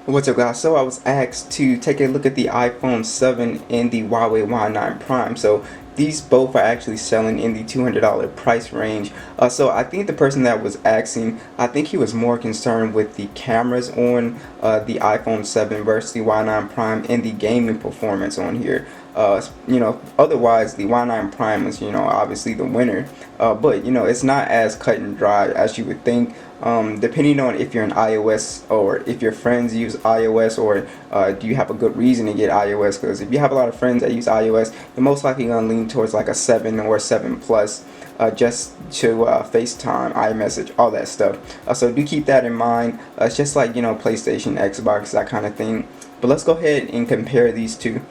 What's up, guys? So I was asked to take a look at the iPhone 7 and the Huawei Y9 Prime. So these both are actually selling in the $200 price range. So I think the person that was asking, I think he was more concerned with the cameras on the iPhone 7 versus the Y9 Prime and the gaming performance on here. Otherwise the Y9 Prime is, obviously the winner. But it's not as cut and dry as you would think. Depending on if you're an iOS or if your friends use iOS, or do you have a good reason to get iOS, because if you have a lot of friends that use iOS, you're most likely going to lean towards like a 7 or 7 Plus, just to FaceTime, iMessage, all that stuff. So do keep that in mind. It's just like, PlayStation, Xbox, that kind of thing. But let's go ahead and compare these two.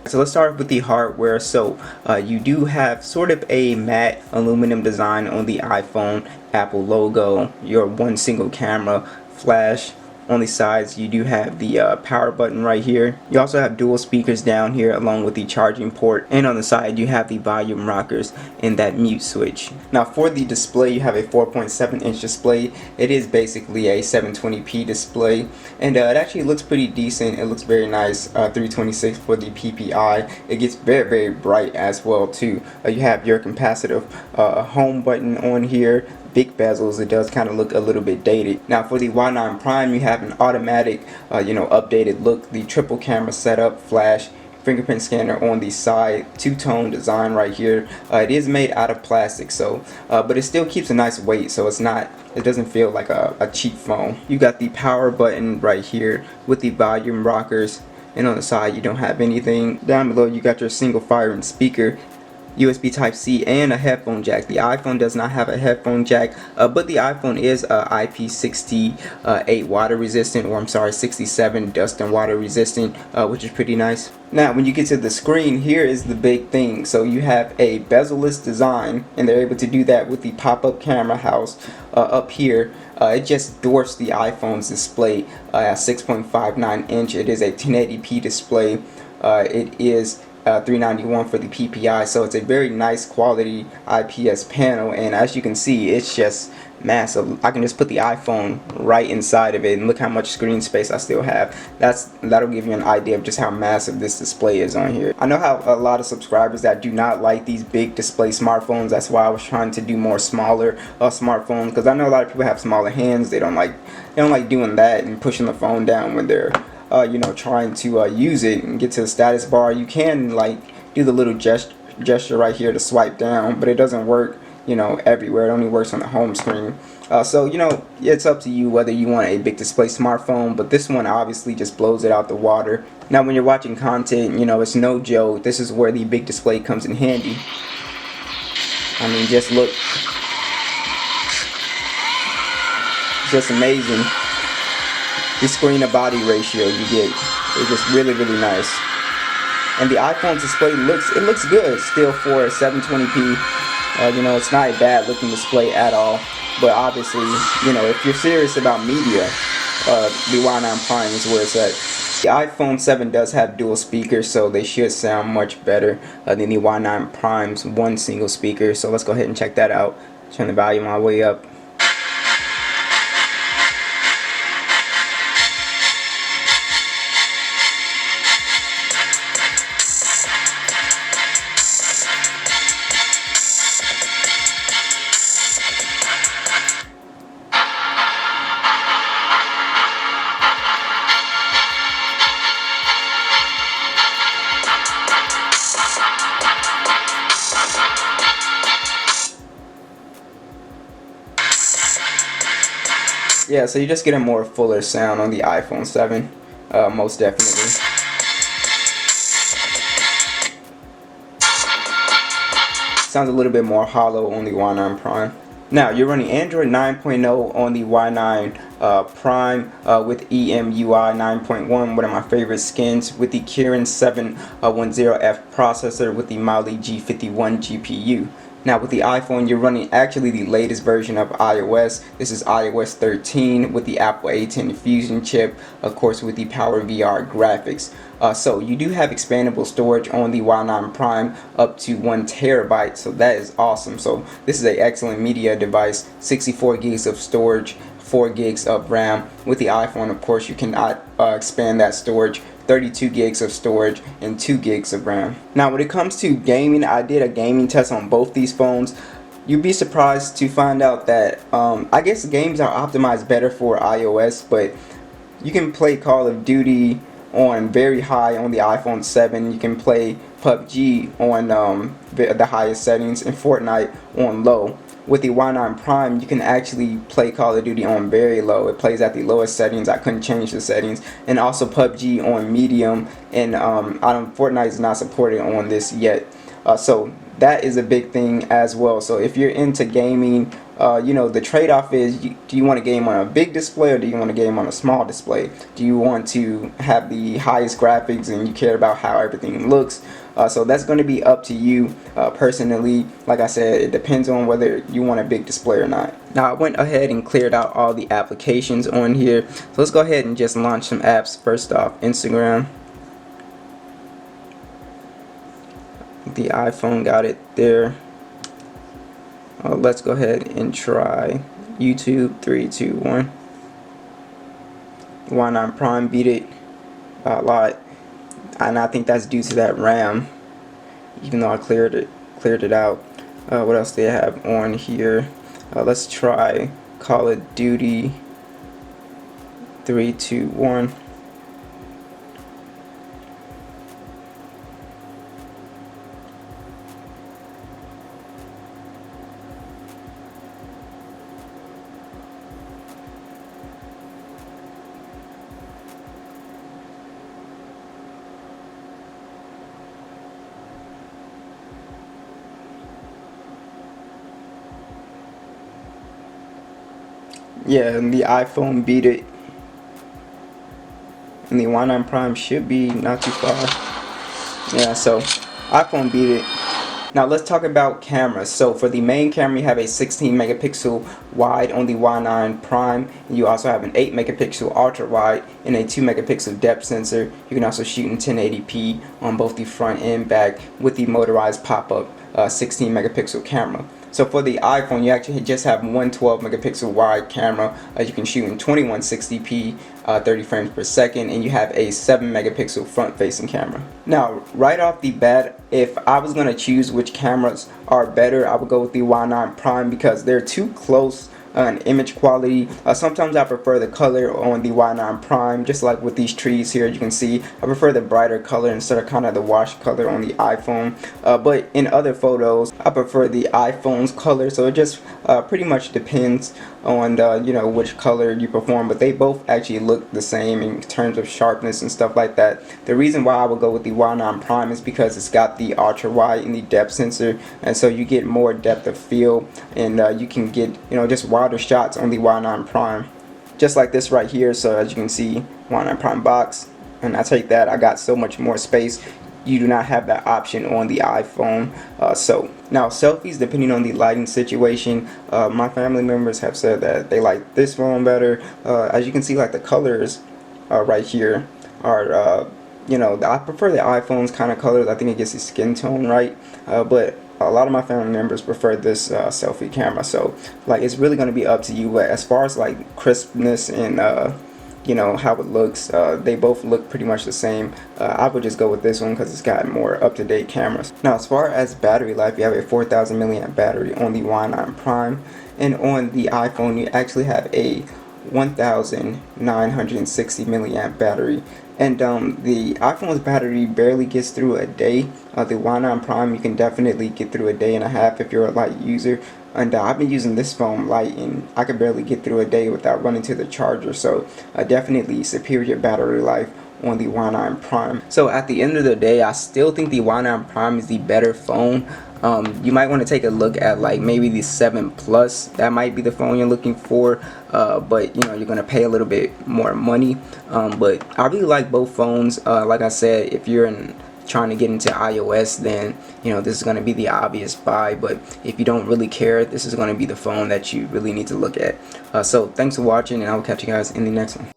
So let's start with the hardware. So you do have sort of a matte aluminum design on the iPhone, Apple logo, your one single camera, flash. On the sides you do have the power button right here. You also have dual speakers down here along with the charging port, and on the side you have the volume rockers and that mute switch. Now for the display, you have a 4.7-inch display. It is basically a 720p display, and it actually looks pretty decent. It looks very nice. 326 for the PPI. It gets very bright as well too. You have your capacitive home button on here. Big bezels. It does kind of look a little bit dated. Now for the Y9 Prime, you have an automatic updated look. The triple camera setup, flash, fingerprint scanner on the side, two-tone design right here. It is made out of plastic, so but it still keeps a nice weight, so it doesn't feel like a cheap phone. You got the power button right here with the volume rockers, and on the side you don't have anything. Down below you got your single firing speaker, USB Type-C, and a headphone jack. The iPhone does not have a headphone jack, but the iPhone is IP68 water resistant, or I'm sorry, 67 dust and water resistant, which is pretty nice. Now when you get to the screen, here is the big thing. So you have a bezel-less design, and they're able to do that with the pop-up camera house up here. It just dwarfs the iPhone's display at 6.59 inch. It is a 1080p display. It is 391 for the PPI, so it's a very nice quality IPS panel, and as you can see, it's just massive. I can just put the iPhone right inside of it, and look how much screen space I still have. That'll give you an idea of just how massive this display is on here. I know how a lot of subscribers that do not like these big display smartphones. That's why I was trying to do more smaller smartphones, because I know a lot of people have smaller hands. They don't like doing that and pushing the phone down when they're trying to use it and get to the status bar. You can do the little gesture right here to swipe down, but it doesn't work everywhere. It only works on the home screen. So it's up to you whether you want a big display smartphone, but this one obviously just blows it out the water. Now when you're watching content, it's no joke. This is where the big display comes in handy. I mean, just look. It's just amazing. The screen to body ratio you get is just really nice, and the iPhone display looks good still for 720p. It's not a bad looking display at all, but obviously if you're serious about media, the Y9 Prime is where it's at. The iPhone 7 does have dual speakers, so they should sound much better than the Y9 Prime's one single speaker. So let's go ahead and check that out. Turn the volume all the way up. Yeah, so you just get a more fuller sound on the iPhone 7, most definitely. Sounds a little bit more hollow on the Y9 Prime. Now you're running Android 9.0 on the Y9 Prime with EMUI 9.1, one of my favorite skins, with the Kirin 710F processor with the Mali G51 GPU. Now with the iPhone, you're running actually the latest version of iOS. This is iOS 13 with the Apple A10 Fusion chip, of course with the PowerVR graphics. So you do have expandable storage on the Y9 Prime up to 1 terabyte, so that is awesome. So this is an excellent media device, 64 gigs of storage, 4 gigs of RAM. With the iPhone, of course, you cannot expand that storage. 32 gigs of storage and 2 gigs of RAM. Now when it comes to gaming, I did a gaming test on both these phones. You'd be surprised to find out that I guess games are optimized better for iOS, but you can play Call of Duty on very high on the iPhone 7. You can play PUBG on the highest settings and Fortnite on low. With the Y9 Prime, you can actually play Call of Duty on very low. It plays at the lowest settings. I couldn't change the settings. And also PUBG on medium. And Fortnite is not supported on this yet. So that is a big thing as well. So if you're into gaming, you know, the trade-off is, do you want to game on a big display or do you want to game on a small display? Do you want to have the highest graphics and you care about how everything looks? So that's going to be up to you personally. Like I said, it depends on whether you want a big display or not. Now I went ahead and cleared out all the applications on here. So let's go ahead and just launch some apps. First off, Instagram. The iPhone got it there. Let's go ahead and try YouTube. 3, 2, 1. Y9 Prime beat it by a lot, and I think that's due to that RAM, even though I cleared it out. What else do they have on here? Let's try Call of Duty. 3, 2, 1. Yeah, and the iPhone beat it. And the Y9 Prime should be not too far. Yeah, so iPhone beat it. Now let's talk about cameras. So for the main camera, you have a 16 megapixel wide on the Y9 Prime. And you also have an 8 megapixel ultra wide and a 2 megapixel depth sensor. You can also shoot in 1080p on both the front and back with the motorized pop-up 16 megapixel camera. So for the iPhone, you actually just have one 12 megapixel wide camera. You can shoot in 2160p, 30 frames per second, and you have a 7 megapixel front facing camera. Now right off the bat, if I was going to choose which cameras are better, I would go with the Y9 Prime because they're too close and image quality. Sometimes I prefer the color on the Y9 Prime, just like with these trees here. You can see I prefer the brighter color instead of kind of the wash color on the iPhone. But in other photos, I prefer the iPhone's color. So it just pretty much depends on you know, which color you perform. But they both actually look the same in terms of sharpness and stuff like that. The reason why I would go with the Y9 Prime is because it's got the ultra wide and the depth sensor, and so you get more depth of field, and you can get, you know, just wider shots on the Y9 Prime, just like this right here. So as you can see, Y9 Prime box, and I take that, I got so much more space. You do not have that option on the iPhone. So now selfies, depending on the lighting situation, my family members have said that they like this phone better. As you can see, like the colors right here are you know, I prefer the iPhone's kind of colors. I think it gets the skin tone right, but a lot of my family members prefer this selfie camera. So like, it's really going to be up to you. But as far as like crispness and you know, how it looks, they both look pretty much the same. I would just go with this one because it's got more up-to-date cameras. Now as far as battery life, you have a 4000 milliamp battery on the Y9 Prime, and on the iPhone you actually have a 1960 milliamp battery. And the iPhone's battery barely gets through a day. The Y9 Prime, you can definitely get through a day and a half if you're a light user. And I've been using this phone light, and I could barely get through a day without running to the charger. So definitely superior battery life on the Y9 Prime. So at the end of the day, I still think the Y9 Prime is the better phone. You might want to take a look at like maybe the 7 Plus. That might be the phone you're looking for, but you know, you're gonna pay a little bit more money. But I really like both phones. Like I said, if you're trying to get into iOS, then this is going to be the obvious buy. But if you don't really care, this is going to be the phone that you really need to look at. So thanks for watching, and I will catch you guys in the next one.